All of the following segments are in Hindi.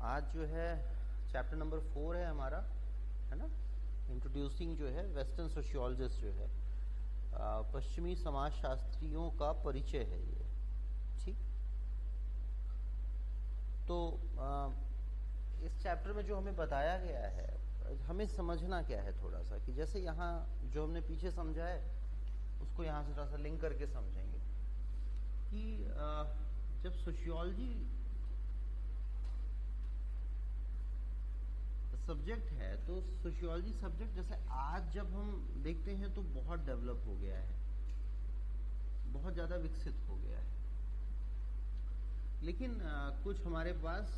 आज जो है चैप्टर नंबर 4 है हमारा, है ना। इंट्रोड्यूसिंग जो है वेस्टर्न सोशियोलॉजिस्ट जो है पश्चिमी समाजशास्त्रियों का परिचय है ये, ठीक। तो इस चैप्टर में जो हमें बताया गया है, हमें समझना क्या है थोड़ा सा, कि जैसे यहाँ जो हमने पीछे समझा है उसको यहाँ से थोड़ा सा लिंक करके समझेंगे कि जब सोशियोलॉजी सब्जेक्ट है तो सोशियोलॉजी सब्जेक्ट जैसे आज जब हम देखते हैं तो बहुत डेवलप हो गया है, बहुत ज़्यादा विकसित हो गया है। लेकिन कुछ हमारे पास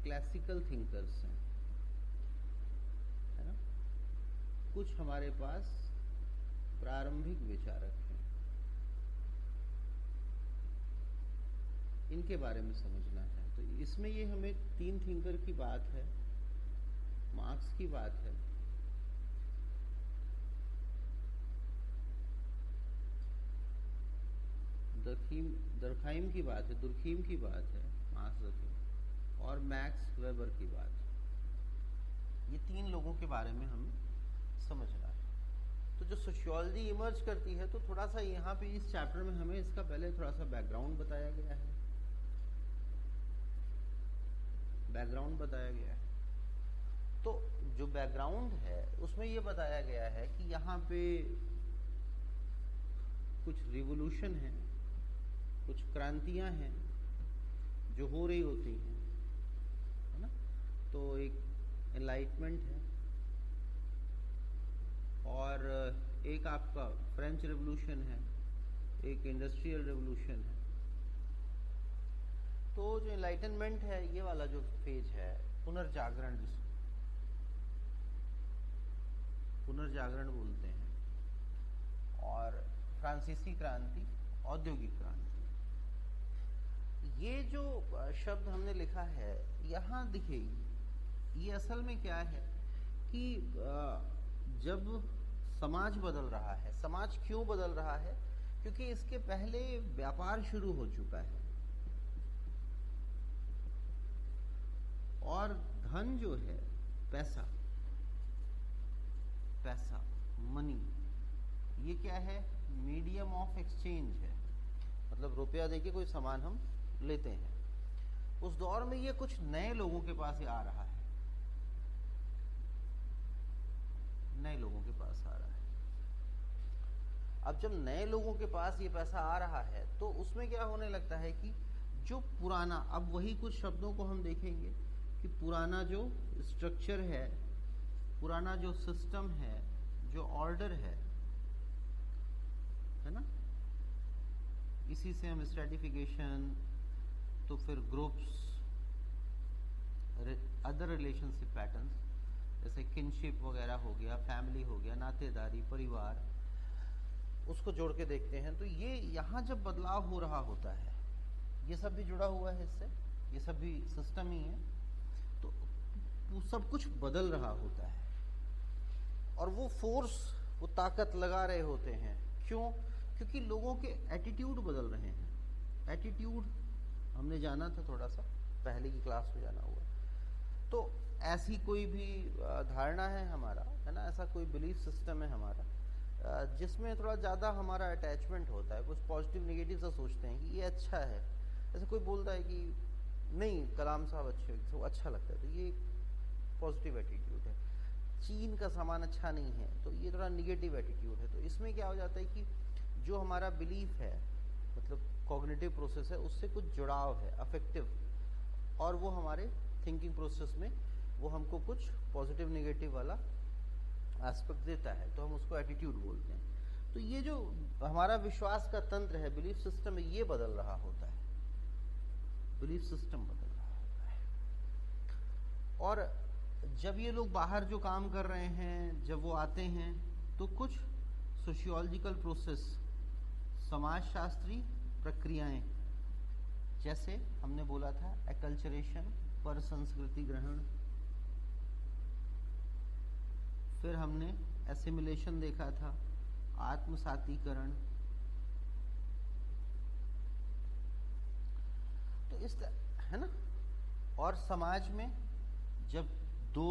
क्लासिकल थिंकर्स हैं, है ना। कुछ हमारे पास प्रारंभिक विचारक हैं, इनके बारे में समझना है। तो इसमें ये हमें 3 थिंकर की बात है, मार्क्स की बात है, दुर्खाइम की बात है, दुर्खीम की बात है, मार्क्स दुर्खीम, और मैक्स वेबर की बात है। ये 3 लोगों के बारे में हमें समझना है। तो जो सोशियोलॉजी इमर्ज करती है, तो थोड़ा सा यहाँ पे इस चैप्टर में हमें इसका पहले थोड़ा सा बैकग्राउंड बताया गया है, तो जो बैकग्राउंड है उसमें ये बताया गया है कि यहाँ पे कुछ रिवोल्यूशन है, कुछ क्रांतियां हैं जो हो रही होती हैं, है ना। तो एक एनलाइटमेंट है और एक आपका फ्रेंच रेवोल्यूशन है, एक इंडस्ट्रियल रेवोल्यूशन है। तो जो एनलाइटनमेंट है, ये वाला जो फेज है, पुनर्जागरण बोलते हैं, और फ्रांसीसी क्रांति, औद्योगिक क्रांति। ये जो शब्द हमने लिखा है यहाँ देखिए, ये असल में क्या है कि जब समाज बदल रहा है, समाज क्यों बदल रहा है? क्योंकि इसके पहले व्यापार शुरू हो चुका है और धन जो है, पैसा, मनी, ये क्या है? मीडियम ऑफ एक्सचेंज है। मतलब रुपया देके कोई सामान हम लेते हैं। उस दौर में ये कुछ नए लोगों के पास आ रहा है, अब जब नए लोगों के पास ये पैसा आ रहा है तो उसमें क्या होने लगता है कि जो पुराना, अब वही कुछ शब्दों को हम देखेंगे कि पुराना जो स्ट्रक्चर है, पुराना जो सिस्टम है, जो ऑर्डर है ना, इसी से हम स्ट्रेटिफिकेशन, तो फिर ग्रुप्स, अदर रिलेशनशिप पैटर्न्स जैसे किनशिप वगैरह हो गया, फैमिली हो गया, नातेदारी, परिवार, उसको जोड़ के देखते हैं। तो ये यहाँ जब बदलाव हो रहा होता है, ये सब भी जुड़ा हुआ है इससे, ये सब भी सिस्टम ही है, तो सब कुछ बदल रहा होता है और वो फोर्स, वो ताकत लगा रहे होते हैं। क्यों? क्योंकि लोगों के एटीट्यूड बदल रहे हैं। एटीट्यूड हमने जाना था, थोड़ा सा पहले की क्लास में जाना हुआ। तो ऐसी कोई भी धारणा है हमारा, है ना, ऐसा कोई बिलीफ सिस्टम है हमारा जिसमें थोड़ा ज़्यादा हमारा अटैचमेंट होता है। कुछ पॉजिटिव नेगेटिव सा सोचते हैं कि ये अच्छा है। जैसे कोई बोलता है कि नहीं, कलाम साहब अच्छे, तो अच्छा लगता है, तो ये पॉजिटिव एटीट्यूड है। चीन का सामान अच्छा नहीं है, तो ये थोड़ा निगेटिव एटीट्यूड है। तो इसमें क्या हो जाता है कि जो हमारा बिलीफ है, मतलब कॉग्निटिव प्रोसेस है, उससे कुछ जुड़ाव है, अफेक्टिव, और वो हमारे थिंकिंग प्रोसेस में वो हमको कुछ पॉजिटिव नेगेटिव वाला एस्पेक्ट देता है, तो हम उसको एटीट्यूड बोलते हैं। तो ये जो हमारा विश्वास का तंत्र है, बिलीफ सिस्टम है, ये बदल रहा होता है, बिलीफ सिस्टम बदल रहा होता है। और जब ये लोग बाहर जो काम कर रहे हैं, जब वो आते हैं, तो कुछ सोशियोलॉजिकल प्रोसेस, समाजशास्त्री प्रक्रियाएं, जैसे हमने बोला था एक्लचरेशन, पर संस्कृति ग्रहण, फिर हमने एसिमिलेशन देखा था, आत्मसातीकरण। तो इस है ना। और समाज में जब दो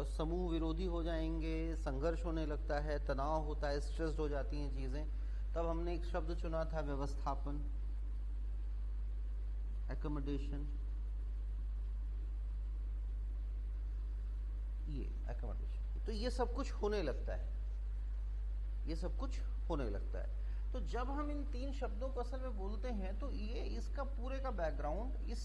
समूह विरोधी हो जाएंगे, संघर्ष होने लगता है, तनाव होता है, स्ट्रेस्ड हो जाती हैं चीज़ें, तब हमने एक शब्द चुना था व्यवस्थापन, एकोमोडेशन। ये एकोमोडेशन, तो ये सब कुछ होने लगता है, ये सब कुछ होने लगता है। तो जब हम इन तीन शब्दों को असल में बोलते हैं तो ये इसका पूरे का बैकग्राउंड इस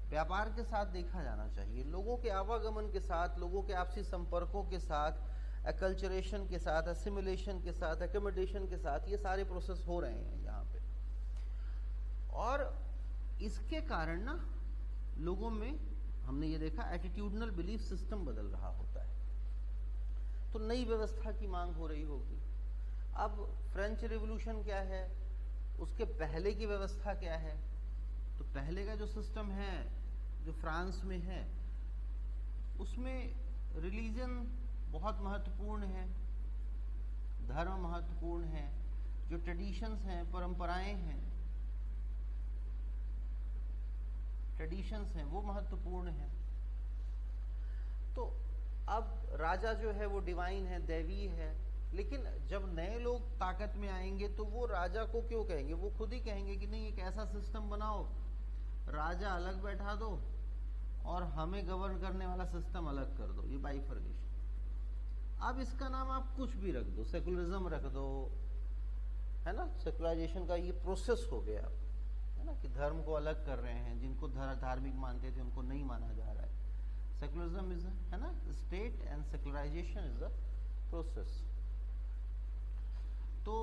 व्यापार के साथ देखा जाना चाहिए, लोगों के आवागमन के साथ, लोगों के आपसी संपर्कों के साथ, एक्लचरेशन के साथ, असिमिलेशन के साथ, एकोमोडेशन के साथ, ये सारे प्रोसेस हो रहे हैं यहाँ पे। और इसके कारण ना लोगों में हमने ये देखा एटीट्यूडनल बिलीफ सिस्टम बदल रहा होता है, तो नई व्यवस्था की मांग हो रही होगी। अब फ्रेंच रिवॉल्यूशन क्या है, उसके पहले की व्यवस्था क्या है? तो पहले का जो सिस्टम है जो फ्रांस में है, उसमें रिलीजन बहुत महत्वपूर्ण है, धर्म महत्वपूर्ण है, जो ट्रेडिशंस हैं, परंपराएं हैं, ट्रेडिशंस हैं, वो महत्वपूर्ण है। तो अब राजा जो है वो डिवाइन है, दैवीय है, लेकिन जब नए लोग ताकत में आएंगे तो वो राजा को क्यों कहेंगे, वो खुद ही कहेंगे कि नहीं एक ऐसा सिस्टम बनाओ, राजा अलग बैठा दो और हमें गवर्न करने वाला सिस्टम अलग कर दो, ये बाइफर्केशन। अब इसका नाम आप कुछ भी रख दो, सेकुलरिज्म रख दो, है ना, सेकुलराइजेशन का ये प्रोसेस हो गया, है ना, कि धर्म को अलग कर रहे हैं, जिनको धार्मिक मानते थे उनको नहीं माना जा रहा है। सेकुलरिज्म इज, है ना, state and secularisation is the process. तो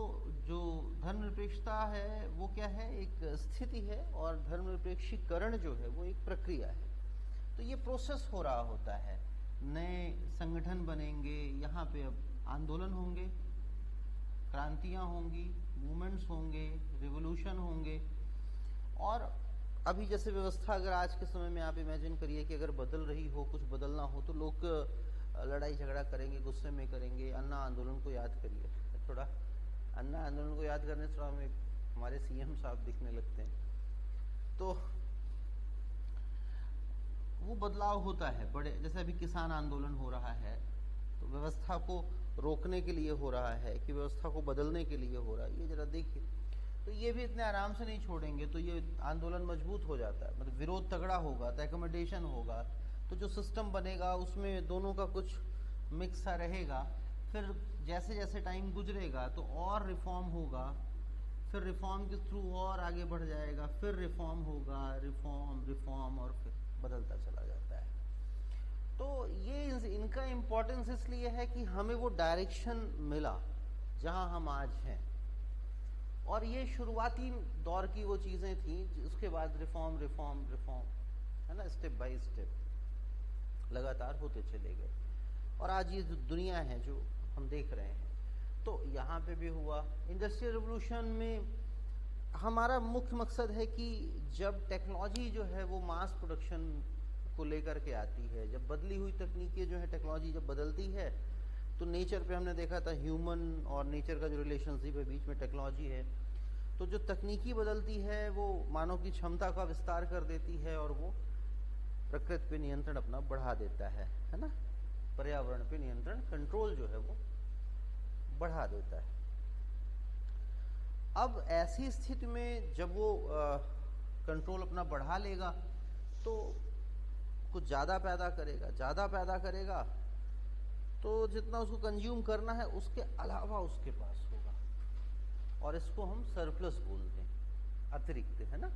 जो धर्मनिरपेक्षता है वो क्या है, एक स्थिति है, और धर्मनिरपेक्षीकरण जो है वो एक प्रक्रिया है। तो ये प्रोसेस हो रहा होता है, नए संगठन बनेंगे, यहाँ पे अब आंदोलन होंगे, क्रांतियाँ होंगी, मूवमेंट्स होंगे, रिवोल्यूशन होंगे। और अभी जैसे व्यवस्था अगर आज के समय में आप इमेजिन करिए कि अगर बदल रही हो, कुछ बदलना हो, तो लोग लड़ाई झगड़ा करेंगे, गुस्से में करेंगे। अन्ना आंदोलन को याद करिए, थोड़ा अन्ना आंदोलन को याद करने से हमें हमारे सीएम साहब दिखने लगते हैं। तो वो बदलाव होता है बड़े, जैसे अभी किसान आंदोलन हो रहा है, तो व्यवस्था को रोकने के लिए हो रहा है कि व्यवस्था को बदलने के लिए हो रहा है, ये जरा देखिए। तो ये भी इतने आराम से नहीं छोड़ेंगे, तो ये आंदोलन मजबूत हो जाता है, मतलब विरोध तगड़ा होगा तो एकोमोडेशन होगा, तो जो सिस्टम बनेगा उसमें दोनों का कुछ मिक्स सा रहेगा। फिर जैसे जैसे टाइम गुजरेगा तो और रिफॉर्म होगा, फिर रिफॉर्म के थ्रू और आगे बढ़ जाएगा, फिर रिफॉर्म होगा, रिफॉर्म और फिर बदलता चला जाता है। तो ये इनका इम्पोर्टेंस इसलिए है कि हमें वो डायरेक्शन मिला जहां हम आज हैं, और ये शुरुआती दौर की वो चीज़ें थी, उसके बाद रिफॉर्म, है ना, स्टेप बाय स्टेप लगातार होते चले गए। और आज ये जो दुनिया है जो हम देख रहे हैं, तो यहाँ पे भी हुआ। इंडस्ट्रियल रिवोल्यूशन में हमारा मुख्य मकसद है कि जब टेक्नोलॉजी जो है वो मास प्रोडक्शन को लेकर के आती है, जब बदली हुई तकनीकें जो है, टेक्नोलॉजी जब बदलती है, तो नेचर पे हमने देखा था ह्यूमन और नेचर का जो रिलेशनशिप है, बीच में टेक्नोलॉजी है, तो जो तकनीकी बदलती है वो मानव की क्षमता का विस्तार कर देती है और वो प्रकृति पे नियंत्रण अपना बढ़ा देता है ना, पर्यावरण पे नियंत्रण, कंट्रोल जो है वो बढ़ा देता है। अब ऐसी स्थिति में जब वो कंट्रोल अपना बढ़ा लेगा तो कुछ ज़्यादा पैदा करेगा, तो जितना उसको कंज्यूम करना है उसके अलावा उसके पास होगा, और इसको हम सरप्लस बोलते हैं, अतिरिक्त, है ना।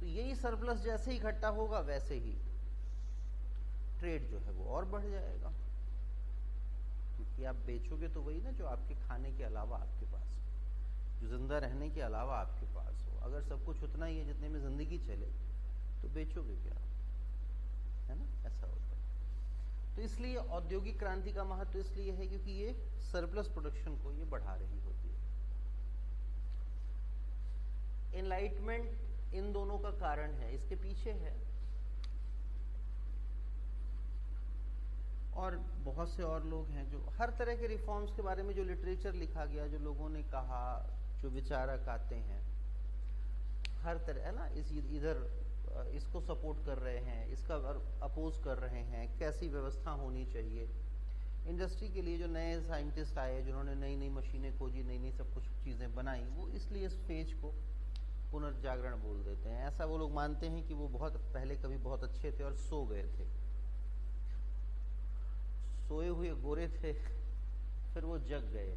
तो यही सरप्लस जैसे ही इकट्ठा होगा वैसे ही ट्रेड जो है वो और बढ़ जाएगा, क्योंकि आप बेचोगे तो वही ना जो आपके खाने के अलावा आपके पास हो, जो जिंदा रहने के अलावा आपके पास हो। अगर सब कुछ उतना ही है जितने में जिंदगी चले तो बेचोगे क्या, है ना, ऐसा होता है। तो इसलिए औद्योगिक क्रांति का महत्व इसलिए है क्योंकि ये सरप्लस प्रोडक्शन को ये बढ़ा रही होती है। एनलाइटमेंट इन दोनों का कारण है, इसके पीछे है, और बहुत से और लोग हैं जो हर तरह के रिफॉर्म्स के बारे में जो लिटरेचर लिखा गया, जो लोगों ने कहा, जो विचारक आते हैं हर तरह, है ना, इधर इसको सपोर्ट कर रहे हैं, इसका अपोज कर रहे हैं, कैसी व्यवस्था होनी चाहिए। इंडस्ट्री के लिए जो नए साइंटिस्ट आए, जिन्होंने नई नई मशीनें खोजी, नई नई सब कुछ चीज़ें बनाई, वो इसलिए इस फेज को पुनर्जागरण बोल देते हैं। ऐसा वो लोग मानते हैं कि वो बहुत पहले कभी बहुत अच्छे थे और सो गए थे, सोए हुए गोरे थे, फिर वो जग गए।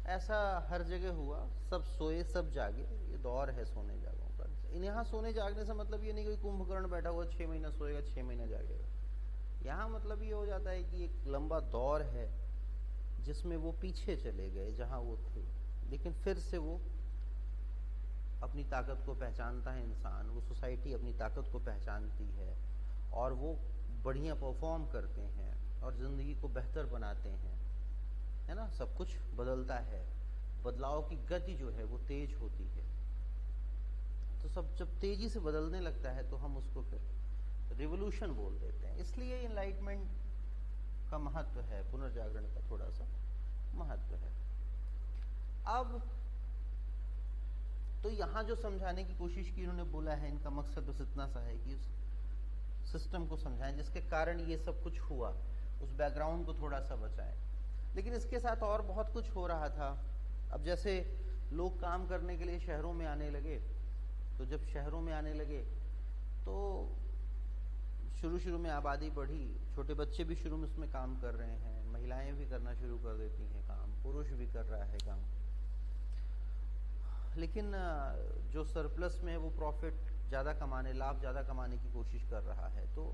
ऐसा हर जगह हुआ, सब सोए सब जागे, ये दौर है सोने जागों का। यहाँ सोने जागने से मतलब ये नहीं कोई कुंभकर्ण बैठा हुआ 6 महीना सोएगा 6 महीना जागेगा। यहाँ मतलब ये हो जाता है कि एक लंबा दौर है जिसमें वो पीछे चले गए जहाँ वो थे, लेकिन फिर से वो अपनी ताकत को पहचानता है इंसान, वो सोसाइटी अपनी ताकत को पहचानती है और वो बढ़िया परफॉर्म करते हैं और ज़िंदगी को बेहतर बनाते हैं, है ना। सब कुछ बदलता है, बदलाव की गति जो है वो तेज होती है। तो सब जब तेजी से बदलने लगता है तो हम उसको फिर रिवोल्यूशन बोल देते हैं। इसलिए इनलाइटमेंट का महत्व है, पुनर्जागरण का थोड़ा सा महत्व है। अब तो यहाँ जो समझाने की कोशिश की इन्होंने बोला है, इनका मकसद बस इतना सा है कि उस सिस्टम को समझाएं जिसके कारण ये सब कुछ हुआ, उस बैकग्राउंड को थोड़ा सा बताएं। लेकिन इसके साथ और बहुत कुछ हो रहा था। अब जैसे लोग काम करने के लिए शहरों में आने लगे, तो जब शहरों में आने लगे तो शुरू में आबादी बढ़ी, छोटे बच्चे भी शुरू में उसमें काम कर रहे हैं, महिलाएं भी करना शुरू कर देती हैं काम, पुरुष भी कर रहा है काम। लेकिन जो सरप्लस में है वो प्रॉफिट ज़्यादा कमाने, लाभ ज़्यादा कमाने की कोशिश कर रहा है। तो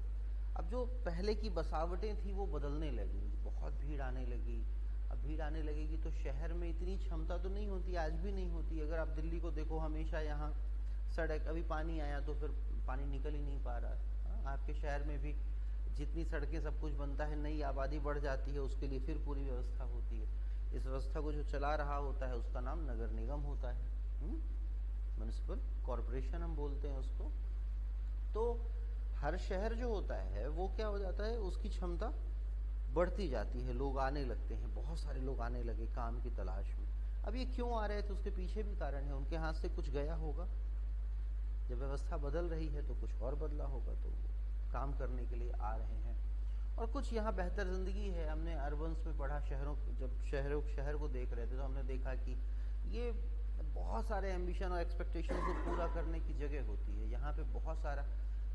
अब जो पहले की बसावटें थी वो बदलने लगी, बहुत भीड़ आने लगी। अब भीड़ आने लगेगी तो शहर में इतनी क्षमता तो नहीं होती, आज भी नहीं होती। अगर आप दिल्ली को देखो, हमेशा यहाँ सड़क, अभी पानी आया तो फिर पानी निकल ही नहीं पा रहा। आपके शहर में भी जितनी सड़कें सब कुछ बनता है, नई आबादी बढ़ जाती है, उसके लिए फिर पूरी व्यवस्था होती है। इस व्यवस्था को जो चला रहा होता है उसका नाम नगर निगम होता है, म्युनिसिपल कॉरपोरेशन हम बोलते हैं उसको। तो हर शहर जो होता है वो क्या हो जाता है, उसकी क्षमता बढ़ती जाती है, लोग आने लगते हैं, बहुत सारे लोग आने लगे काम की तलाश में। अब ये क्यों आ रहे थे, उसके पीछे भी कारण है, उनके हाथ से कुछ गया होगा। जब व्यवस्था बदल रही है तो कुछ और बदला होगा, तो काम करने के लिए आ रहे हैं। और कुछ यहाँ बेहतर ज़िंदगी है। हमने अर्बन्स में पढ़ा, जब शहर को देख रहे थे तो हमने देखा कि ये बहुत सारे एम्बिशन और एक्सपेक्टेशन को पूरा करने की जगह होती है। यहाँ पे बहुत सारा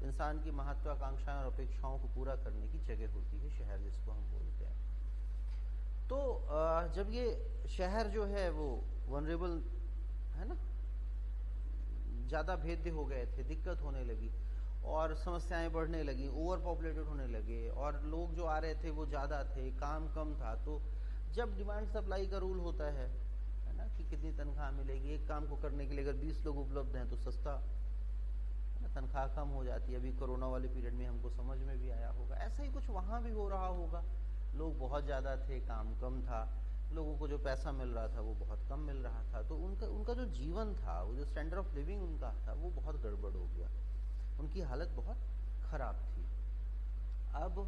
इंसान की महत्वाकांक्षाएं और अपेक्षाओं को पूरा करने की जगह होती है शहर, जिसको हम बोलते हैं। तो जब ये शहर जो है वो वनरेबल है ना, ज़्यादा भेद्य हो गए थे, दिक्कत होने लगी और समस्याएं बढ़ने लगी, ओवर पॉपुलेटेड होने लगे और लोग जो आ रहे थे वो ज़्यादा थे, काम कम था। तो जब डिमांड सप्लाई का रूल होता है ना, कि कितनी तनख्वाह मिलेगी, एक काम को करने के लिए अगर 20 लोग उपलब्ध हैं तो सस्ता तनख्वाह कम हो जाती है। अभी कोरोना वाले पीरियड में हमको समझ में भी आया होगा। ऐसा ही कुछ वहाँ भी हो रहा होगा, लोग बहुत ज़्यादा थे, काम कम था, लोगों को जो पैसा मिल रहा था वो बहुत कम मिल रहा था। तो उनका जो जीवन था, वो जो स्टैंडर्ड ऑफ लिविंग उनका था, वो बहुत गड़बड़ हो गया, उनकी हालत बहुत ख़राब थी। अब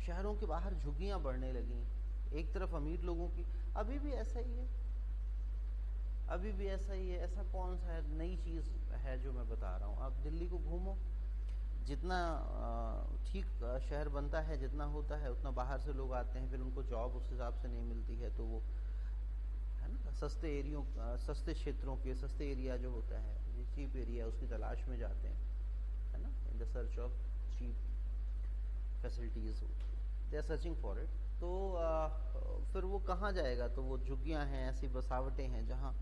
शहरों के बाहर झुग्गियाँ बढ़ने लगीं, एक तरफ अमीर लोगों की, अभी भी ऐसा ही है, अभी भी ऐसा ही है। ऐसा कौन सा है नई चीज़ है जो मैं बता रहा हूँ। आप दिल्ली को घूमो, जितना ठीक शहर बनता है, जितना होता है उतना बाहर से लोग आते हैं, फिर उनको जॉब उस हिसाब से नहीं मिलती है, तो वो है ना सस्ते क्षेत्रों के, सस्ते एरिया जो होता है, चीप एरिया, उसकी तलाश में जाते हैं, है ना, in the search of cheap facilities, they are searching for it. तो फिर वो कहाँ जाएगा, तो वो झुग्गियाँ हैं, ऐसी बसावटें हैं जहाँ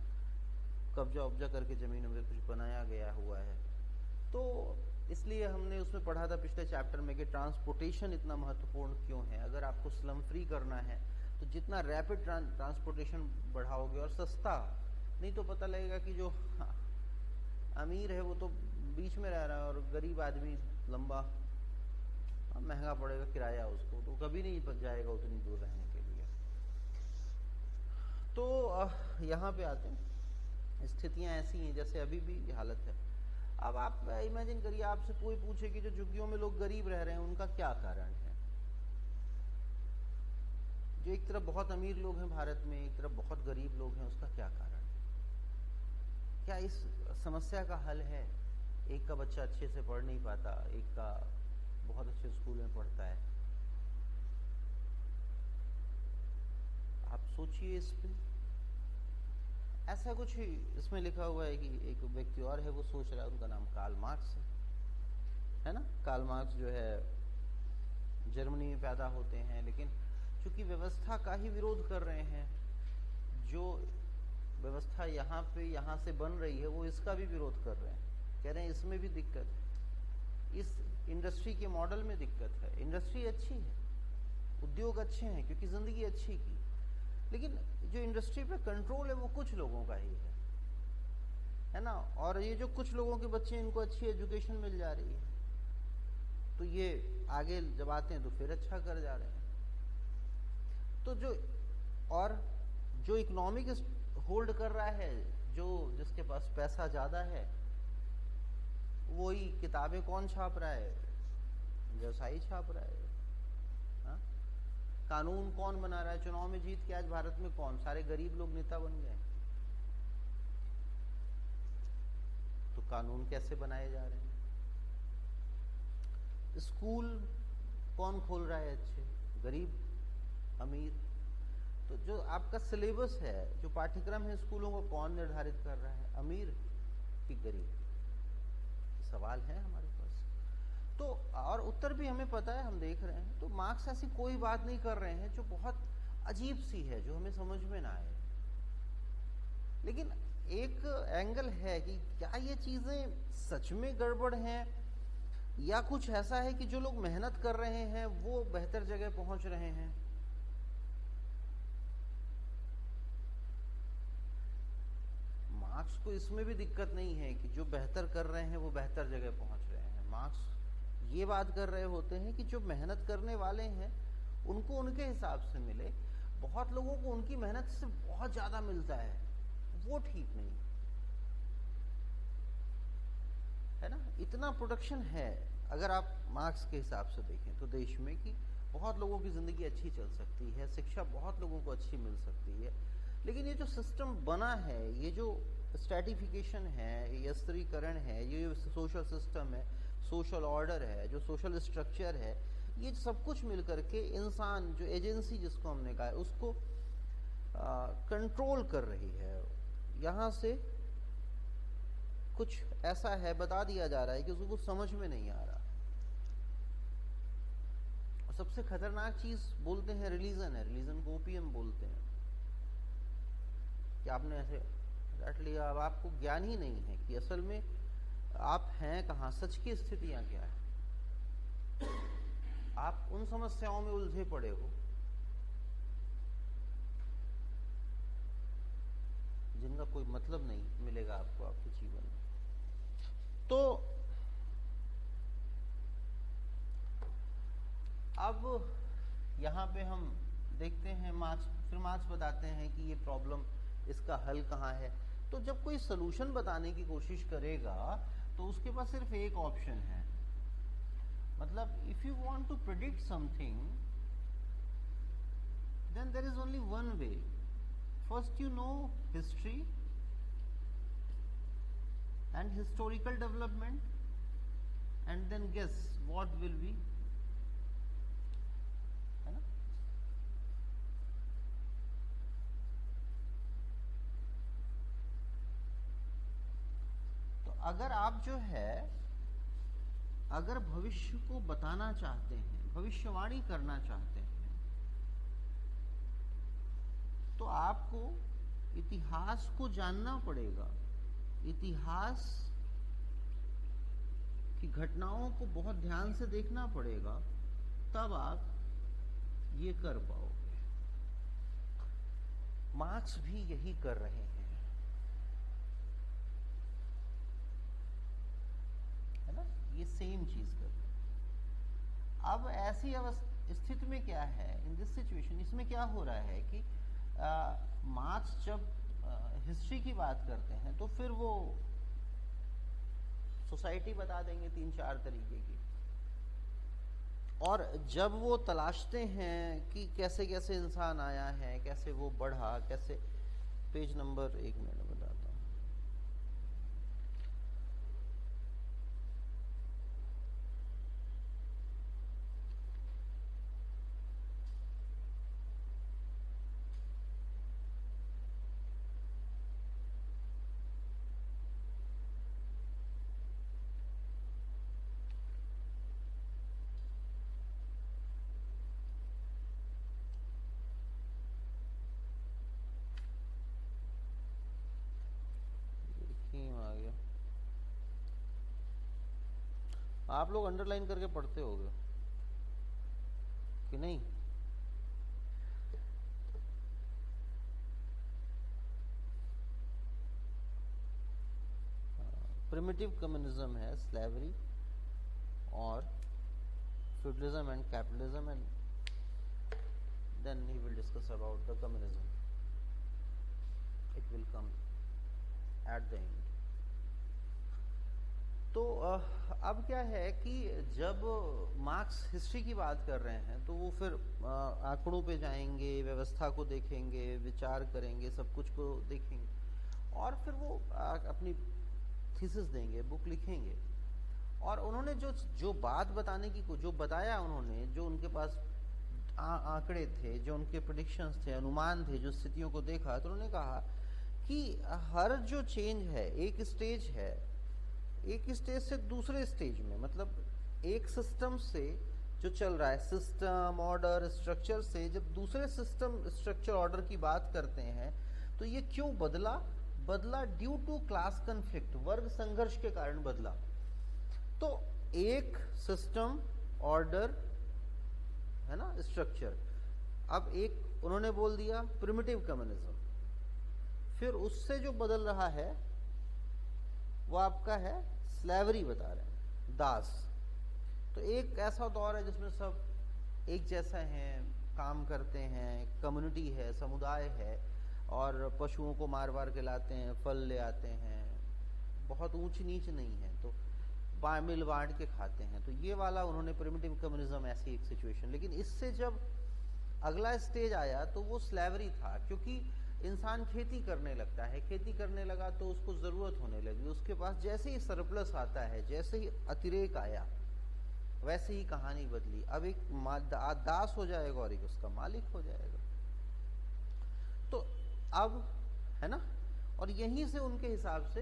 कब्जा उब्जा करके ज़मीनों में कुछ बनाया गया हुआ है। तो इसलिए हमने उसमें पढ़ा था पिछले चैप्टर में कि ट्रांसपोर्टेशन इतना महत्वपूर्ण क्यों है। अगर आपको स्लम फ्री करना है तो जितना रैपिड ट्रांसपोर्टेशन बढ़ाओगे और सस्ता, नहीं तो पता लगेगा कि जो अमीर है वो तो बीच में रह रहा है और गरीब आदमी लंबा महंगा पड़ेगा किराया उसको, तो कभी नहीं जाएगा उतनी दूर रहने के लिए। तो यहाँ पे आते हैं, स्थितियाँ ऐसी हैं जैसे अभी भी हालत है। अब आप इमेजिन करिए, आपसे कोई पूछे कि जो झुग्गियों में लोग गरीब रह रहे हैं उनका क्या कारण है। जो एक तरफ बहुत अमीर लोग हैं भारत में, एक तरफ बहुत गरीब लोग हैं, उसका क्या कारण है? क्या इस समस्या का हल है? एक का बच्चा अच्छे से पढ़ नहीं पाता, एक का बहुत अच्छे स्कूल में पढ़ता है। आप सोचिए इस पे, ऐसा कुछ ही इसमें लिखा हुआ है कि एक व्यक्ति और है वो सोच रहा है, उनका नाम कार्ल मार्क्स है ना। कार्ल मार्क्स जो है जर्मनी में पैदा होते हैं, लेकिन चूंकि व्यवस्था का ही विरोध कर रहे हैं, जो व्यवस्था यहाँ से बन रही है वो इसका भी विरोध कर रहे हैं, कह रहे हैं इसमें भी दिक्कत है, इस इंडस्ट्री के मॉडल में दिक्कत है। इंडस्ट्री अच्छी है, उद्योग अच्छे हैं क्योंकि जिंदगी अच्छी की, लेकिन जो इंडस्ट्री पे कंट्रोल है वो कुछ लोगों का ही है ना। और ये जो कुछ लोगों के बच्चे, इनको अच्छी एजुकेशन मिल जा रही है, तो ये आगे जब आते हैं तो फिर अच्छा कर जा रहे हैं। तो जो इकोनॉमिक होल्ड कर रहा है, जिसके पास पैसा ज़्यादा है, वही किताबें कौन छाप रहा है, व्यवसायी छाप रहा है। हाँ? कानून कौन बना रहा है? चुनाव में जीत के आज भारत में कौन? सारे गरीब लोग नेता बन गए। तो कानून कैसे बनाए जा रहे हैं? स्कूल कौन खोल रहा है अच्छे? गरीब, अमीर। तो जो आपका सिलेबस है, जो पाठ्यक्रम है स्कूलों को कौन निर्धारित कर रहा है? अमीर कि गरीब? सवाल है हमारे पास। तो और उत्तर भी हमें पता है, हम देख रहे हैं। तो मार्क्स ऐसी कोई बात नहीं कर रहे हैं जो बहुत अजीब सी है, जो हमें समझ में ना आए। लेकिन एक एंगल है कि क्या ये चीजें सच में गड़बड़ हैं, या कुछ ऐसा है कि जो लोग मेहनत कर रहे हैं वो बेहतर जगह पहुंच रहे हैं। मार्क्स को इसमें भी दिक्कत नहीं है कि जो बेहतर कर रहे हैं वो बेहतर जगह पहुंच रहे हैं। मार्क्स ये बात कर रहे होते हैं कि जो मेहनत करने वाले हैं उनको उनके हिसाब से मिले। बहुत लोगों को उनकी मेहनत से बहुत ज्यादा मिलता है, वो ठीक नहीं है ना। इतना प्रोडक्शन है, अगर आप मार्क्स के हिसाब से देखें तो देश में, कि बहुत लोगों की ज़िंदगी अच्छी चल सकती है, शिक्षा बहुत लोगों को अच्छी मिल सकती है। लेकिन ये जो सिस्टम बना है, ये जो स्ट्रैटिफिकेशन है, ये स्तरीकरण है, ये सोशल सिस्टम है, सोशल ऑर्डर है, जो सोशल स्ट्रक्चर है, ये सब कुछ मिल करके इंसान, जो एजेंसी जिसको हमने कहा है, उसको कंट्रोल कर रही है। यहाँ से कुछ ऐसा है बता दिया जा रहा है कि उसको कुछ समझ में नहीं आ रहा। और सबसे खतरनाक चीज बोलते हैं रिलीजन है, रिलीजन को ओपीएम बोलते हैं, कि आपने ऐसे रट लिया, अब आपको ज्ञान ही नहीं है कि असल में आप हैं कहाँ, सच की स्थितियां क्या है। आप उन समस्याओं में उलझे पड़े हो जिनका कोई मतलब नहीं मिलेगा आपको आपके जीवन में। तो अब यहाँ पे हम देखते हैं मार्क्स, फिर मार्क्स बताते हैं कि ये प्रॉब्लम, इसका हल कहाँ है। तो जब कोई सलूशन बताने की कोशिश करेगा तो उसके पास सिर्फ एक ऑप्शन है। मतलब if you want to predict something then there is only one way. First you know history and historical development and then guess what will be, है ना। तो अगर आप जो है, अगर भविष्य को बताना चाहते हैं, भविष्यवाणी करना चाहते हैं, तो आपको इतिहास को जानना पड़ेगा। इतिहास की घटनाओं को बहुत ध्यान से देखना पड़ेगा, तब आप ये कर पाओगे। मार्क्स भी यही कर रहे हैं, है ना, ये सेम चीज कर रहे हैं। अब ऐसी स्थिति में क्या है, इन दिस सिचुएशन, इसमें क्या हो रहा है कि मार्क्स जब हिस्ट्री की बात करते हैं तो फिर वो सोसाइटी बता देंगे 3-4 तरीके की, और जब वो तलाशते हैं कि कैसे कैसे इंसान आया है, कैसे वो बढ़ा, कैसे, पेज नंबर 1 मिनट बताता हूँ। आप लोग अंडरलाइन करके पढ़ते होगे कि नहीं? प्रिमिटिव कम्युनिज्म है स्लेवरी और feudalism and capitalism, and then he will discuss about the communism. It will come at the end. तो अब क्या है कि जब मार्क्स हिस्ट्री की बात कर रहे हैं तो वो फिर आंकड़ों पे जाएंगे, व्यवस्था को देखेंगे, विचार करेंगे, सब कुछ को देखेंगे और फिर वो अपनी थीसिस देंगे, बुक लिखेंगे। और उन्होंने जो बात बताने की जो बताया उन्होंने, जो उनके पास आंकड़े थे, जो उनके प्रेडिक्शंस थे, अनुमान थे, जो स्थितियों को देखा, तो उन्होंने कहा कि हर जो चेंज है एक स्टेज है, एक स्टेज से दूसरे स्टेज में, मतलब एक सिस्टम से जो चल रहा है, सिस्टम ऑर्डर स्ट्रक्चर से जब दूसरे सिस्टम स्ट्रक्चर ऑर्डर की बात करते हैं तो ये क्यों बदला ड्यू टू क्लास कन्फ्लिक्ट, वर्ग संघर्ष के कारण बदला। तो एक सिस्टम ऑर्डर है ना, स्ट्रक्चर, अब एक उन्होंने बोल दिया प्रिमिटिव कम्युनिज्म, फिर उससे जो बदल रहा है वो आपका है स्लेवरी, बता रहे हैं दास। तो एक ऐसा दौर है जिसमें सब एक जैसा हैं, काम करते हैं, कम्युनिटी है, समुदाय है, और पशुओं को मार के लाते हैं, फल ले आते हैं, बहुत ऊंच नीच नहीं है, तो मिल बांट के खाते हैं। तो ये वाला उन्होंने प्रिमिटिव कम्युनिज्म, ऐसी एक सिचुएशन। लेकिन इससे जब अगला स्टेज आया तो वो स्लेवरी था, क्योंकि इंसान खेती करने लगता है, खेती करने लगा तो उसको ज़रूरत होने लगी, उसके पास जैसे ही सरप्लस आता है, जैसे ही अतिरेक आया, वैसे ही कहानी बदली। अब एक दास हो जाएगा और एक उसका मालिक हो जाएगा। तो अब है ना, और यहीं से उनके हिसाब से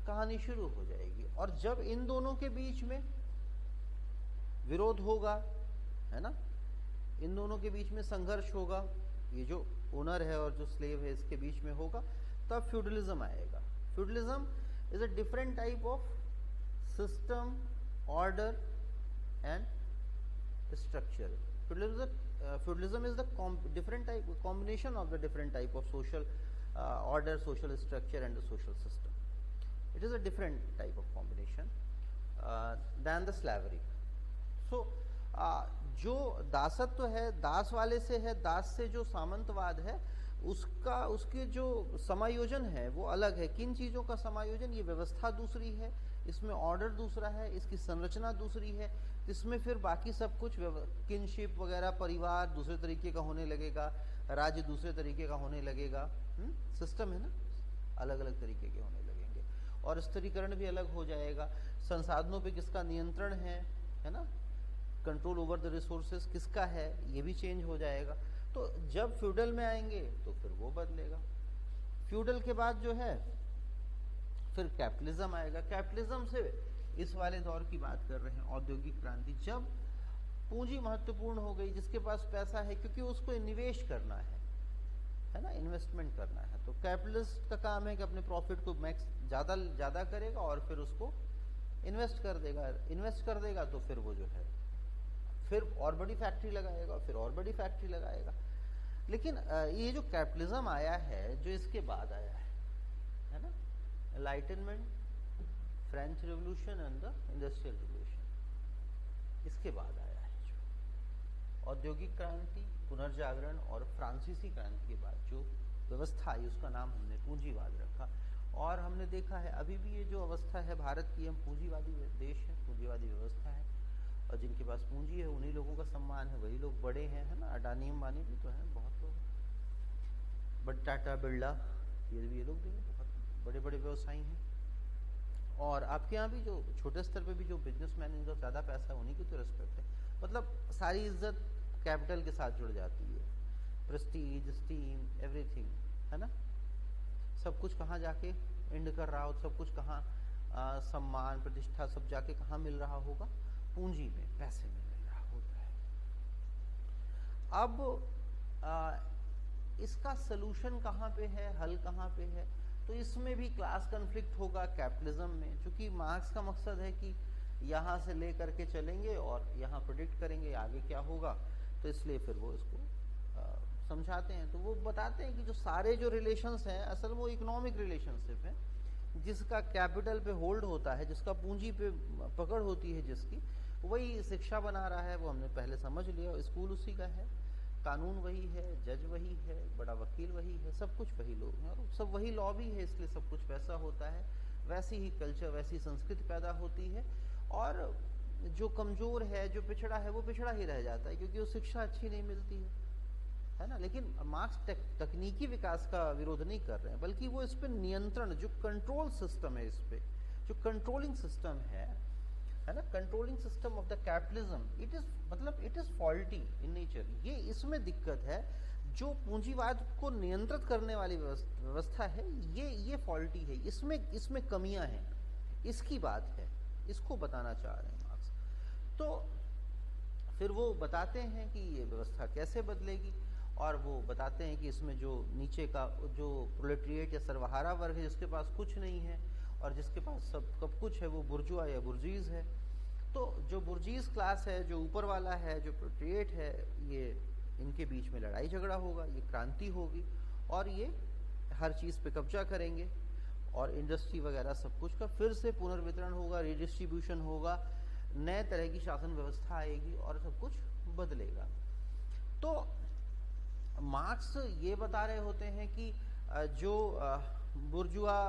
कहानी शुरू हो जाएगी। और जब इन दोनों के बीच में विरोध होगा, है ना, इन दोनों के बीच में संघर्ष होगा, ये जो ओनर है और जो स्लेव है इसके बीच में होगा, तब फ्यूडलिज्म आएगा। Feudalism is a different type of system, order and structure. Feudalism is the different type combination of the different type of social order, social structure and the social system. It is a different type of combination than the slavery. So जो दासत्व है, दास वाले से है, दास से जो सामंतवाद है उसके जो समायोजन है वो अलग है। किन चीज़ों का समायोजन? ये व्यवस्था दूसरी है, इसमें ऑर्डर दूसरा है, इसकी संरचना दूसरी है, इसमें फिर बाकी सब कुछ किनशिप वगैरह, परिवार दूसरे तरीके का होने लगेगा, राज्य दूसरे तरीके का होने लगेगा। सिस्टम है ना, अलग अलग तरीके के होने लगेंगे, और स्थिरीकरण भी अलग हो जाएगा। संसाधनों पे किसका नियंत्रण है ना, कंट्रोल ओवर द रिसोर्सेज किसका है, ये भी चेंज हो जाएगा। तो जब फ्यूडल में आएंगे तो फिर वो बदलेगा। फ्यूडल के बाद जो है फिर कैपिटलिज्म आएगा। कैपिटलिज्म से इस वाले दौर की बात कर रहे हैं, औद्योगिक क्रांति, जब पूंजी महत्वपूर्ण हो गई, जिसके पास पैसा है, क्योंकि उसको निवेश करना है ना, इन्वेस्टमेंट करना है। तो कैपिटलिस्ट का काम है कि अपने प्रॉफिट को मैक्स ज़्यादा करेगा और फिर उसको इन्वेस्ट कर देगा। तो फिर वो जो है फिर और बड़ी फैक्ट्री लगाएगा, फिर और बड़ी फैक्ट्री लगाएगा। लेकिन ये जो कैपिटलिज्म आया है, जो इसके बाद आया है ना, enlightenment, French revolution and the industrial revolution, इसके बाद आया है जो औद्योगिक क्रांति, पुनर्जागरण और फ्रांसीसी क्रांति के बाद जो व्यवस्था आई उसका नाम हमने पूंजीवाद रखा। और हमने देखा है अभी भी ये जो अवस्था है भारत की, हम पूंजीवादी देश है, पूंजीवादी व्यवस्था है, और जिनके पास पूंजी है उन्हीं लोगों का सम्मान है, वही लोग बड़े हैं, है ना। अडानी अंबानी भी तो हैं, बहुत लोग, बट टाटा बिरला ये लोग भी बहुत बड़े बड़े व्यवसायी हैं। और आपके यहाँ भी जो छोटे स्तर पे भी जो बिजनेसमैन, इनका ज़्यादा पैसा है, उन्हीं की तो रिस्पेक्ट है। मतलब सारी इज्जत कैपिटल के साथ जुड़ जाती है, प्रेस्टीज, स्टीम, एवरीथिंग, है ना। सब कुछ कहाँ जाके एंड कर रहा हो, सब कुछ कहाँ सम्मान, प्रतिष्ठा सब जाके कहाँ मिल रहा होगा? पूंजी में, पैसे में मिल रहा होता है। अब इसका सलूशन कहाँ पे है, हल कहाँ पे है? तो इसमें भी क्लास कन्फ्लिक्ट होगा कैपिटलिज्म में, क्योंकि मार्क्स का मकसद है कि यहाँ से ले करके चलेंगे और यहाँ प्रिडिक्ट करेंगे आगे क्या होगा। तो इसलिए फिर वो इसको समझाते हैं। तो वो बताते हैं कि जो सारे जो रिलेशंस हैं असल वो इकोनॉमिक रिलेशनशिप है, जिसका कैपिटल पे होल्ड होता है, जिसका पूंजी पे पकड़ होती है, जिसकी वही शिक्षा बना रहा है। वो हमने पहले समझ लिया, स्कूल उसी का है, कानून वही है, जज वही है, बड़ा वकील वही है, सब कुछ वही लोग हैं और सब वही लॉ भी है, इसलिए सब कुछ वैसा होता है। वैसी ही कल्चर, वैसी संस्कृति पैदा होती है और जो कमज़ोर है, जो पिछड़ा है, वो पिछड़ा ही रह जाता है क्योंकि वो शिक्षा अच्छी नहीं मिलती है ना। लेकिन मार्क्स तकनीकी विकास का विरोध नहीं कर रहे हैं, बल्कि वो इस पर नियंत्रण, जो कंट्रोल सिस्टम है, इस पे जो कंट्रोलिंग सिस्टम है ना, controlling system of the capitalism, it is मतलब it is faulty in nature. ये इसमें दिक्कत है, जो पूंजीवाद को नियंत्रित करने वाली व्यवस्था है, ये फॉल्टी है, इसमें कमियां हैं, इसकी बात है, इसको बताना चाह रहे हैं मार्क्स। तो फिर वो बताते हैं कि ये व्यवस्था कैसे बदलेगी और वो बताते हैं कि इसमें जो नीचे का जो प्रोलेटरिएट या सर्वहारा वर्ग है, जिसके पास कुछ नहीं है और जिसके पास सब कुछ है, वो बुर्जुआ या बुर्जीज है। तो जो बुर्जीज क्लास है, जो ऊपर वाला है, जो प्रोलेटरिएट है, ये इनके बीच में लड़ाई झगड़ा होगा, ये क्रांति होगी और ये हर चीज़ पे कब्जा करेंगे और इंडस्ट्री वगैरह सब कुछ का फिर से पुनर्वितरण होगा, रिडिस्ट्रीब्यूशन होगा, नए तरह की शासन व्यवस्था आएगी और सब कुछ बदलेगा। तो मार्क्स ये बता रहे होते हैं कि जो बुर्जुआ,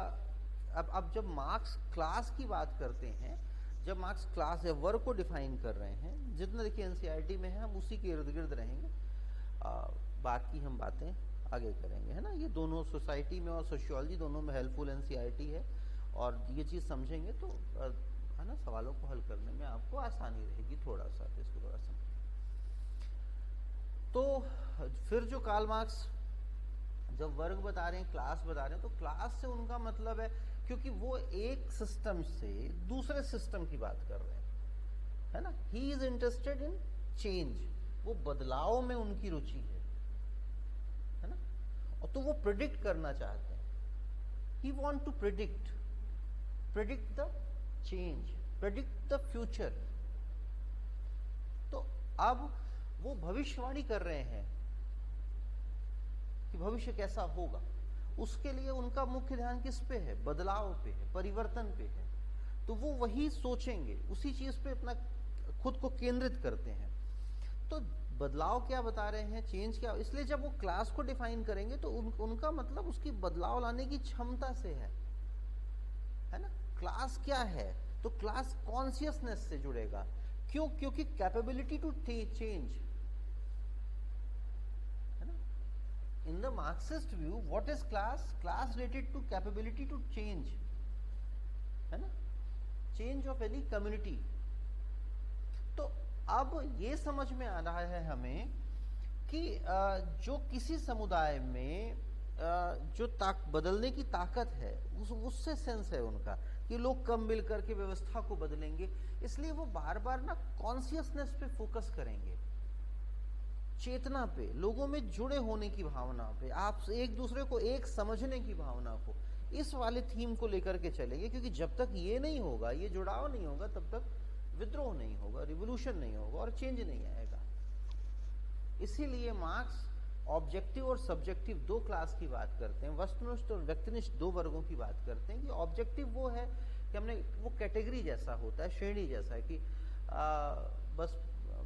अब जब मार्क्स क्लास की बात करते हैं, जब मार्क्स क्लास या वर्ग को डिफाइन कर रहे हैं, जितना देखिए एनसीईआरटी में है, हम उसी के इर्द गिर्द रहेंगे, बाकी हम बातें आगे करेंगे, है ना। ये दोनों सोसाइटी में और सोशियोलॉजी दोनों में हेल्पफुल एनसीईआरटी है और ये चीज़ समझेंगे तो है ना, सवालों को हल करने में आपको आसानी रहेगी थोड़ा सा, तो इसको थोड़ा समझें। तो फिर जो कार्ल मार्क्स जब वर्ग बता रहे हैं, क्लास बता रहे हैं, तो क्लास से उनका मतलब है, क्योंकि वो एक सिस्टम से दूसरे सिस्टम की बात कर रहे हैं, है ना। He is interested in change, वो बदलाव में उनकी रुचि है ना। और तो वो प्रिडिक्ट करना चाहते हैं, he want to predict the change, predict the future. तो अब वो भविष्यवाणी कर रहे हैं कि भविष्य कैसा होगा। उसके लिए उनका मुख्य ध्यान किस पे है? बदलाव पे है, परिवर्तन पे है। तो वो वही सोचेंगे, उसी चीज पे अपना खुद को केंद्रित करते हैं। तो बदलाव क्या बता रहे हैं, चेंज क्या, इसलिए जब वो क्लास को डिफाइन करेंगे तो उनका मतलब उसकी बदलाव लाने की क्षमता से है ना। क्लास क्या है? तो क्लास कॉन्शियसनेस से जुड़ेगा। क्यों? क्योंकि कैपेबिलिटी टू चेंज है ना। In the Marxist view what is class? Class related to capability to change, है ना, चेंज ऑफ एनी कम्युनिटी। तो अब ये समझ में आ रहा है हमें कि जो किसी समुदाय में जो बदलने की ताकत है, उससे सेंस है उनका कि लोग कम मिलकर के व्यवस्था को बदलेंगे। इसलिए वो बार बार ना कॉन्शियसनेस पे फोकस करेंगे, चेतना पे, लोगों में जुड़े होने की भावना पे, आप एक दूसरे को एक समझने की भावना को, इस वाले थीम को लेकर के चलेंगे। क्योंकि जब तक ये नहीं होगा, ये जुड़ाव नहीं होगा, तब तक विद्रोह नहीं होगा, रिवोल्यूशन नहीं होगा और चेंज नहीं आएगा। इसीलिए मार्क्स ऑब्जेक्टिव और सब्जेक्टिव दो क्लास की बात करते हैं, वस्तुनिष्ठ और व्यक्तिनिष्ठ दो वर्गों की बात करते हैं। कि ऑब्जेक्टिव वो है कि हमने वो कैटेगरी जैसा होता है, श्रेणी जैसा है कि बस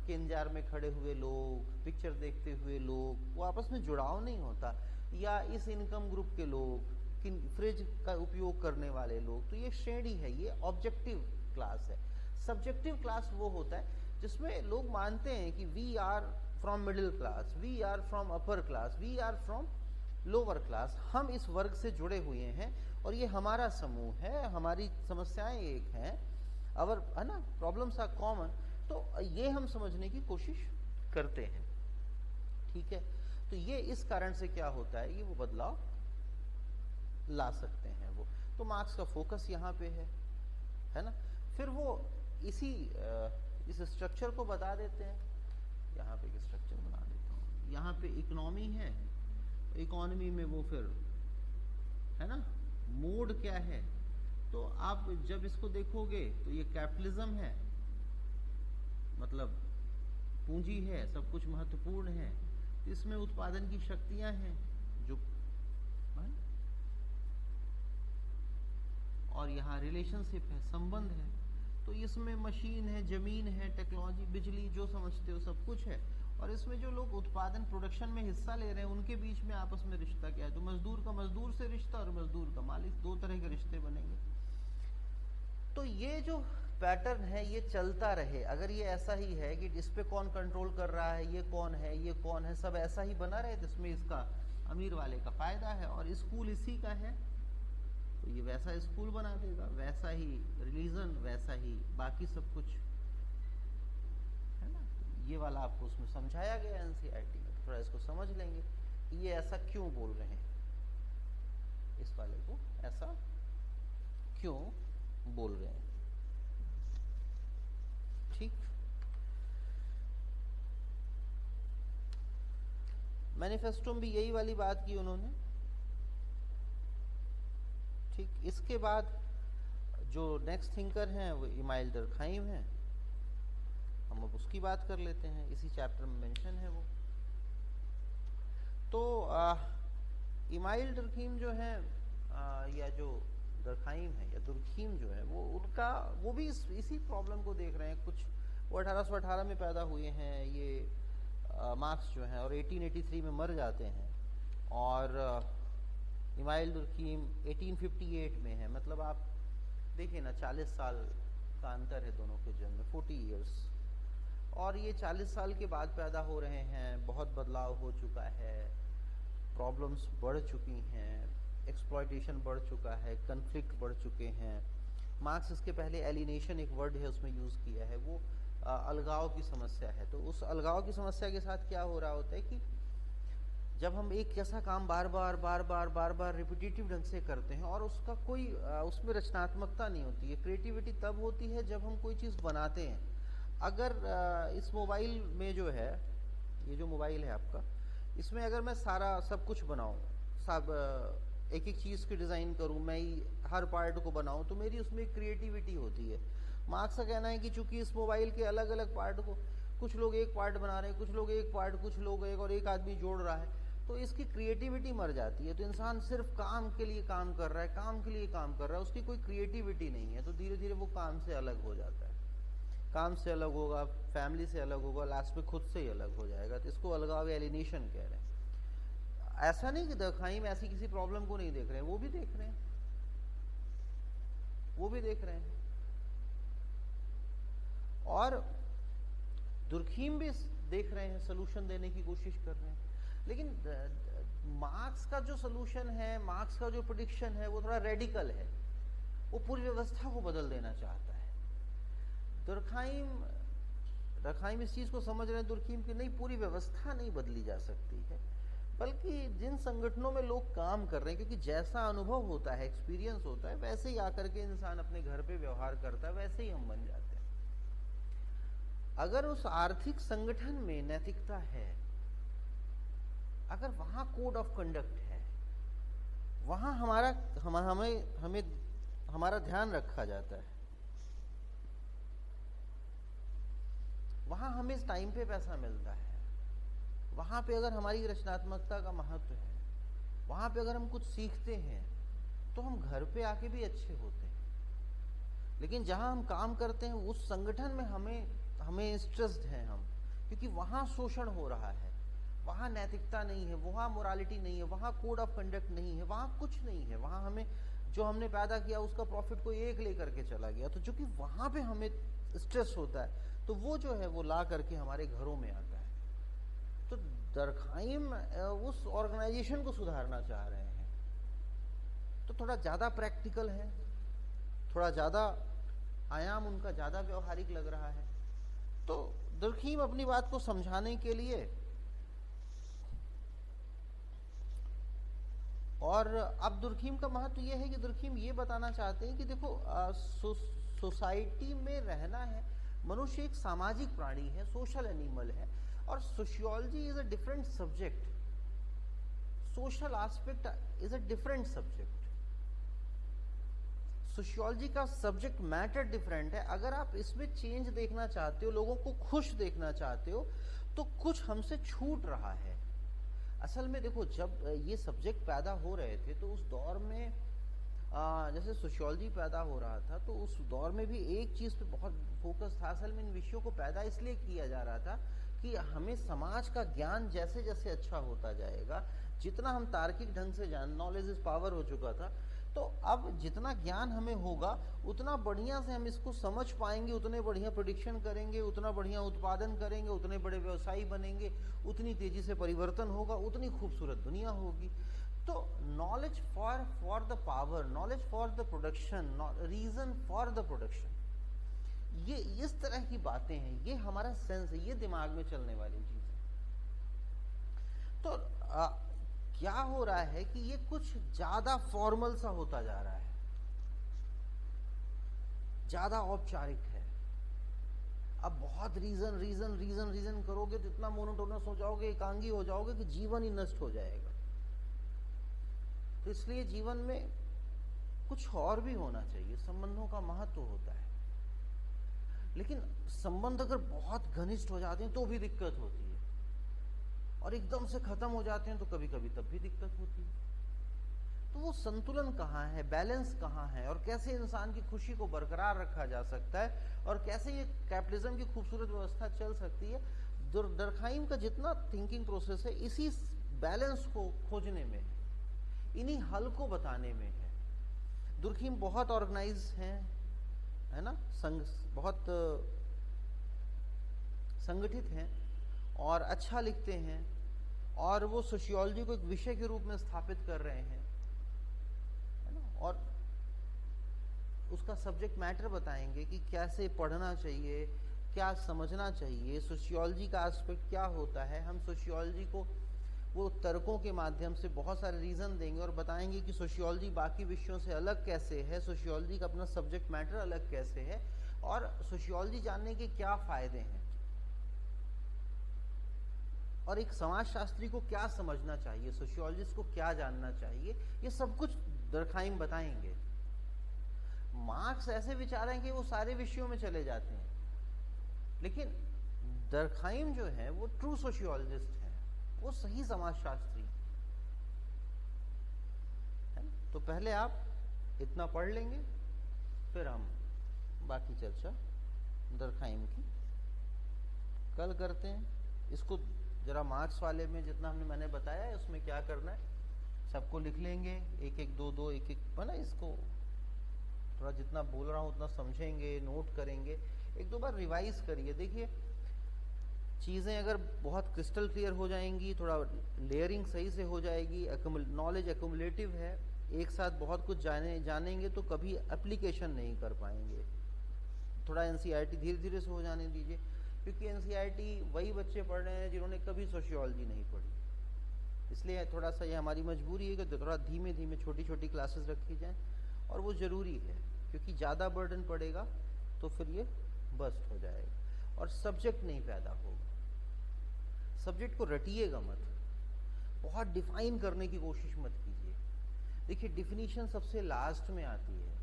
के इंतजार में खड़े हुए लोग, पिक्चर देखते हुए लोग, वो आपस में जुड़ाव नहीं होता, या इस इनकम ग्रुप के लोग, फ्रिज का उपयोग करने वाले लोग। तो ये श्रेणी है, ये ऑब्जेक्टिव क्लास है। सब्जेक्टिव क्लास वो होता है जिसमें लोग मानते हैं कि we are from middle class, we are from upper class, we are from lower class, हम इस वर्ग से जुड़े हुए हैं और ये हमारा समूह है, हमारी समस्याएं एक हैं, अवर, है ना, प्रॉब्लम्स आर कॉमन। तो ये हम समझने की कोशिश करते हैं, ठीक है। तो ये इस कारण से क्या होता है, ये वो बदलाव ला सकते हैं वो। तो मार्क्स का फोकस यहाँ पे है ना। फिर वो इस स्ट्रक्चर को बता देते हैं। यहाँ पे एक स्ट्रक्चर बना देता हूँ, यहाँ पे इकोनॉमी है, इकोनॉमी में वो फिर, है ना, मोड क्या है, तो आप जब इसको देखोगे तो ये कैपिटलिज्म है, मतलब पूंजी है, सब कुछ महत्वपूर्ण है, तो इसमें उत्पादन की शक्तियां हैं जो, और यहाँ रिलेशनशिप है, संबंध है, तो इसमें मशीन है, जमीन है, टेक्नोलॉजी, बिजली, जो समझते हो सब कुछ है। और इसमें जो लोग उत्पादन प्रोडक्शन में हिस्सा ले रहे हैं उनके बीच में आपस में रिश्ता क्या है, तो मजदूर का मजदूर से रिश्ता और मजदूर का मालिक, दो तरह के रिश्ते बनेंगे। तो ये जो पैटर्न है ये चलता रहे, अगर ये ऐसा ही है कि इस पे कौन कंट्रोल कर रहा है, ये कौन है, ये कौन है, सब ऐसा ही बना रहे, जिसमें इसका अमीर वाले का फायदा है और स्कूल इसी का है, तो ये वैसा स्कूल बना देगा, वैसा ही रिलीजन, वैसा ही बाकी सब कुछ है ना। ये वाला आपको उसमें समझाया गया एनसीईआरटी में, तो थोड़ा इसको समझ लेंगे कि ये ऐसा क्यों बोल रहे हैं, इस वाले को ऐसा क्यों बोल रहे हैं। ठीक, मैनिफेस्टो में भी यही वाली बात की उन्होंने। ठीक, इसके बाद जो नेक्स्ट थिंकर हैं वो इमाइल डर्कहाइम हैं, हम अब उसकी बात कर लेते हैं, इसी चैप्टर में मेंशन है वो। तो इमाइल डर्कहाइम जो है या जो डर्कहाइम है या दुर्खीम जो है, वो उनका वो भी इसी प्रॉब्लम को देख रहे हैं। कुछ वो 1818 में पैदा हुए हैं ये मार्क्स जो हैं, और 1883 में मर जाते हैं, और इमाइल दुर्खीम 1858 में है, मतलब आप देखिए ना 40 साल का अंतर है दोनों के जन्म में, 40 इयर्स, और ये 40 साल के बाद पैदा हो रहे हैं। बहुत बदलाव हो चुका है, प्रॉब्लम्स बढ़ चुकी हैं, एक्सप्लॉयटेशन बढ़ चुका है, कन्फ्लिक्ट बढ़ चुके हैं। मार्क्स इसके पहले एलिनेशन एक वर्ड है उसमें यूज़ किया है, वो अलगाव की समस्या है। तो उस अलगाव की समस्या के साथ क्या हो रहा होता है कि जब हम एक जैसा काम बार बार रिपीटेटिव ढंग से करते हैं और उसका कोई उसमें रचनात्मकता नहीं होती है, क्रिएटिविटी तब होती है जब हम कोई चीज़ बनाते हैं। अगर इस मोबाइल में जो है, ये जो मोबाइल है आपका, इसमें अगर मैं सारा सब कुछ बनाऊँ, सब एक एक चीज़ की डिज़ाइन करूँ, मैं ही हर पार्ट को बनाऊँ, तो मेरी उसमें क्रिएटिविटी होती है। मार्क्स का कहना है कि चूंकि इस मोबाइल के अलग अलग पार्ट को, कुछ लोग एक पार्ट बना रहे हैं, कुछ लोग एक पार्ट, कुछ लोग एक, और एक आदमी जोड़ रहा है, तो इसकी क्रिएटिविटी मर जाती है। तो इंसान सिर्फ काम के लिए काम कर रहा है, काम के लिए काम कर रहा है, उसकी कोई क्रिएटिविटी नहीं है, तो धीरे धीरे वो काम से अलग हो जाता है। काम से अलग होगा, फैमिली से अलग होगा, लास्ट में खुद से ही अलग हो जाएगा। तो इसको अलगाव एलिनेशन कह रहे हैं। ऐसा नहीं कि डर्कहाइम ऐसी किसी प्रॉब्लम को नहीं देख रहे हैं, वो भी देख रहे हैं, वो भी देख रहे हैं, और दुर्खीम भी देख रहे हैं, सोल्यूशन देने की कोशिश कर रहे हैं। लेकिन मार्क्स का जो सोल्यूशन है, मार्क्स का जो प्रेडिक्शन है, वो थोड़ा रेडिकल है, वो पूरी व्यवस्था को बदल देना चाहता है। डर्कहाइम इस चीज़ को समझ रहे हैं दुर्खीम की, नहीं, पूरी व्यवस्था नहीं बदली जा सकती है, बल्कि जिन संगठनों में लोग काम कर रहे हैं, क्योंकि जैसा अनुभव होता है, एक्सपीरियंस होता है, वैसे ही आकर के इंसान अपने घर पे व्यवहार करता है, वैसे ही हम बन जाते हैं। अगर उस आर्थिक संगठन में नैतिकता है, अगर वहां कोड ऑफ कंडक्ट है, वहां हमारा ध्यान रखा जाता है, वहां हमें इस टाइम पे पैसा मिलता है, वहां पे अगर हमारी रचनात्मकता का महत्व है, वहां पे अगर हम कुछ सीखते हैं, तो हम घर पे आके भी अच्छे होते हैं। लेकिन जहां हम काम करते हैं उस संगठन में हमें स्ट्रेस्ड हैं हम, क्योंकि वहां शोषण हो रहा है, वहां नैतिकता नहीं है, वहां मोरालिटी नहीं है, वहां कोड ऑफ कंडक्ट नहीं है, वहां कुछ नहीं है, वहां हमें जो हमने पैदा किया उसका प्रॉफिट कोई एक लेकर के चला गया। तो चूंकि वहां पे हमें स्ट्रेस होता है, तो वो जो है वो ला करके हमारे घरों में आता है। तो डर्कहाइम उस ऑर्गेनाइजेशन को सुधारना चाह रहे हैं, तो थोड़ा ज़्यादा प्रैक्टिकल है, थोड़ा ज़्यादा आयाम उनका ज़्यादा व्यवहारिक लग रहा है। तो डर्कहाइम अपनी बात को समझाने के लिए, और अब डर्कहाइम का महत्व ये है कि डर्कहाइम ये बताना चाहते हैं कि देखो, सोसाइटी में रहना है, मनुष्य एक सामाजिक प्राणी है, सोशल एनिमल है, और sociology is a different subject, social aspect is a different subject. Sociology का सब्जेक्ट मैटर डिफरेंट है। अगर आप इसमें चेंज देखना चाहते हो, लोगों को खुश देखना चाहते हो, तो कुछ हमसे छूट रहा है। असल में देखो, जब ये सब्जेक्ट पैदा हो रहे थे तो उस दौर में जैसे सोशियोलॉजी पैदा हो रहा था तो उस दौर में भी एक चीज़ पे बहुत फोकस था। असल में इन विषयों को पैदा इसलिए किया जा रहा था कि हमें समाज का ज्ञान जैसे जैसे अच्छा होता जाएगा, जितना हम तार्किक ढंग से जान, नॉलेज इज पावर हो चुका था, तो अब जितना ज्ञान हमें होगा उतना बढ़िया से हम इसको समझ पाएंगे, उतने बढ़िया प्रेडिक्शन करेंगे, उतना बढ़िया उत्पादन करेंगे, उतने बड़े व्यवसायी बनेंगे, उतनी तेजी से परिवर्तन होगा, उतनी खूबसूरत दुनिया होगी। तो knowledge for the power, knowledge for the production, reason for the production, ये इस तरह की बातें हैं, ये हमारा सेंस है, ये दिमाग में चलने वाली चीज है। तो क्या हो रहा है कि ये कुछ ज्यादा फॉर्मल सा होता जा रहा है, ज्यादा औपचारिक है। अब बहुत रीजन रीजन रीजन रीजन करोगे तो इतना मोनोटोनस हो जाओगे, एकांगी हो जाओगे कि जीवन ही नष्ट हो जाएगा। तो इसलिए जीवन में कुछ और भी होना चाहिए, संबंधों का महत्व होता है। लेकिन संबंध अगर बहुत घनिष्ठ हो जाते हैं तो भी दिक्कत होती है, और एकदम से खत्म हो जाते हैं तो कभी कभी तब भी दिक्कत होती है। तो वो संतुलन कहाँ है, बैलेंस कहाँ है, और कैसे इंसान की खुशी को बरकरार रखा जा सकता है, और कैसे ये कैपिटलिज्म की खूबसूरत व्यवस्था चल सकती है। डर्कहाइम का जितना थिंकिंग प्रोसेस है इसी बैलेंस को खोजने में, इन्हीं हल को बताने में है। दुर्खीम बहुत ऑर्गेनाइज हैं, है ना, बहुत संगठित हैं और अच्छा लिखते हैं, और वो सोशियोलॉजी को एक विषय के रूप में स्थापित कर रहे हैं, है ना, और उसका सब्जेक्ट मैटर बताएंगे कि कैसे पढ़ना चाहिए, क्या समझना चाहिए, सोशियोलॉजी का एस्पेक्ट क्या होता है। हम सोशियोलॉजी को वो तर्कों के माध्यम से बहुत सारे रीज़न देंगे और बताएंगे कि सोशियोलॉजी बाकी विषयों से अलग कैसे है, सोशियोलॉजी का अपना सब्जेक्ट मैटर अलग कैसे है, और सोशियोलॉजी जानने के क्या फ़ायदे हैं, और एक समाजशास्त्री को क्या समझना चाहिए, सोशियोलॉजिस्ट को क्या जानना चाहिए, ये सब कुछ डर्कहाइम बताएंगे। मार्क्स ऐसे विचार हैं कि वो सारे विषयों में चले जाते हैं, लेकिन डर्कहाइम जो है वो ट्रू सोशियोलॉजिस्ट है, वो सही समाजशास्त्री है। तो पहले आप इतना पढ़ लेंगे, फिर हम बाकी चर्चा डर्कहाइम की कल करते हैं। इसको जरा मार्क्स वाले में जितना मैंने बताया है उसमें क्या करना है, सबको लिख लेंगे, एक एक दो दो एक एक, है ना, इसको थोड़ा जितना बोल रहा हूँ उतना समझेंगे, नोट करेंगे, एक दो बार रिवाइज करिए। देखिए चीज़ें अगर बहुत क्रिस्टल क्लियर हो जाएंगी, थोड़ा लेयरिंग सही से हो जाएगी, नॉलेज एक्यूमुलेटिव है, एक साथ बहुत कुछ जानेंगे तो कभी एप्लीकेशन नहीं कर पाएंगे। थोड़ा एनसीईआरटी धीरे धीरे से हो जाने दीजिए, क्योंकि एनसीईआरटी वही बच्चे पढ़ रहे हैं जिन्होंने कभी सोशियोलॉजी नहीं पढ़ी, इसलिए थोड़ा सा ये हमारी मजबूरी है कि थोड़ा धीमे धीमे छोटी छोटी क्लासेस रखी जाएं, और वो ज़रूरी है, क्योंकि ज़्यादा बर्डन पड़ेगा तो फिर ये बस्ट हो जाएगा और सब्जेक्ट नहीं पैदा होगा। सब्जेक्ट को रटिएगा मत, बहुत डिफाइन करने की कोशिश मत कीजिए। देखिए डिफिनीशन सबसे लास्ट में आती है,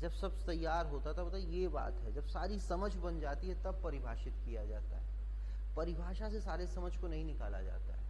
जब सब तैयार होता था, बताइए ये बात है, जब सारी समझ बन जाती है तब परिभाषित किया जाता है। परिभाषा से सारे समझ को नहीं निकाला जाता है।